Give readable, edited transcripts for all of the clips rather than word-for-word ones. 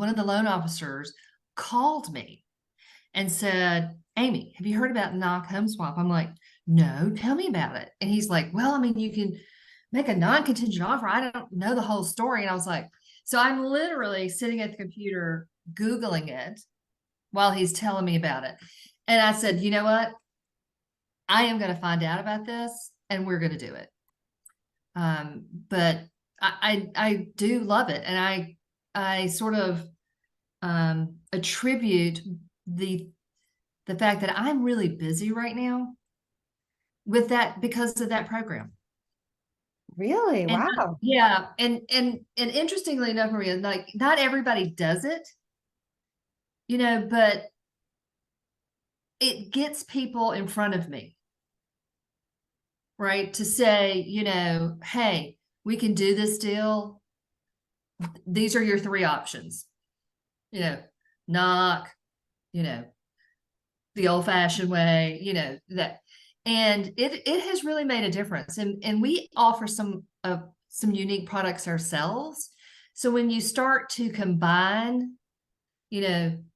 one of the loan officers called me and said, Amy, have you heard about knock home swap? I'm like, no, tell me about it. And he's like, well, I mean, you can make a non-contingent offer. I don't know the whole story. And I was like, so I'm literally sitting at the computer Googling it while he's telling me about it. And I said, you know what? I am going to find out about this and we're going to do it. But I do love it. And I sort of attribute the fact that I'm really busy right now with that because of that program. Really? And Wow. yeah, and interestingly enough, Maria, like not everybody does it, but it gets people in front of me, right? To say, hey, we can do this deal. These are your three options, knock, you know, the old fashioned way, that, and it has really made a difference. And we offer some unique products ourselves. So when you start to combine,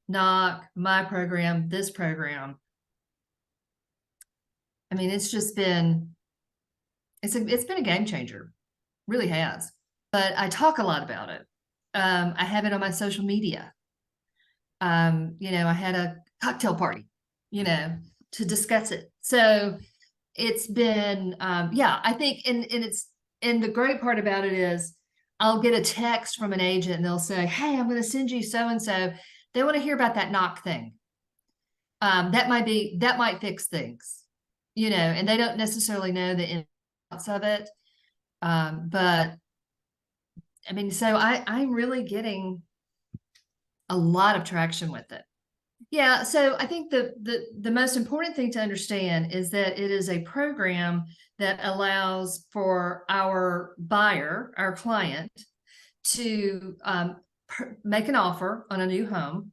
knock, my program, this program, I mean, it's been a game changer, really has. But I talk a lot about it. I have it on my social media. I had a cocktail party, to discuss it. So it's been, I think, and the great part about it is I'll get a text from an agent and they'll say, hey, I'm going to send you so-and-so. They want to hear about that knock thing. That might fix things, and they don't necessarily know the ins and outs of it. But I mean, so I'm really getting a lot of traction with it. Yeah, so I think the most important thing to understand is that it is a program that allows for our buyer, our client, to make an offer on a new home,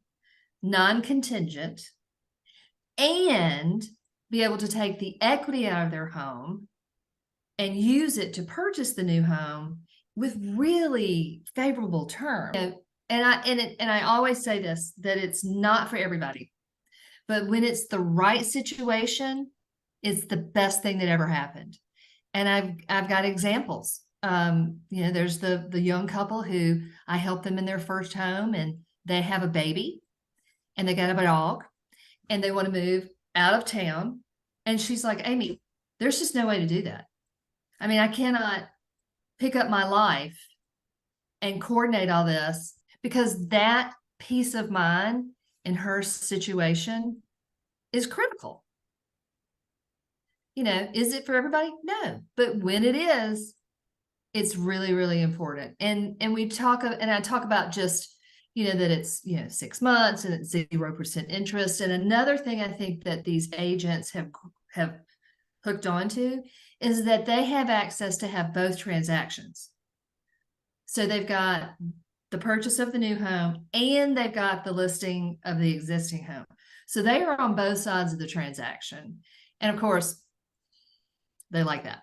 non-contingent, and be able to take the equity out of their home and use it to purchase the new home with really favorable terms. And I always say this, that it's not for everybody, but when it's the right situation, it's the best thing that ever happened. And I've got examples. There's the young couple who I helped them in their first home, and they have a baby and they got a dog and they want to move out of town. And she's like, Amy, there's just no way to do that. I mean, I cannot pick up my life and coordinate all this, because that peace of mind in her situation is critical. Is it for everybody? No, but when it is, it's really, really important. And I talk about just, that it's, 6 months and it's 0% interest. And another thing I think that these agents have hooked onto is that they have access to have both transactions. So they've got the purchase of the new home and they've got the listing of the existing home. So they are on both sides of the transaction. And of course, they like that.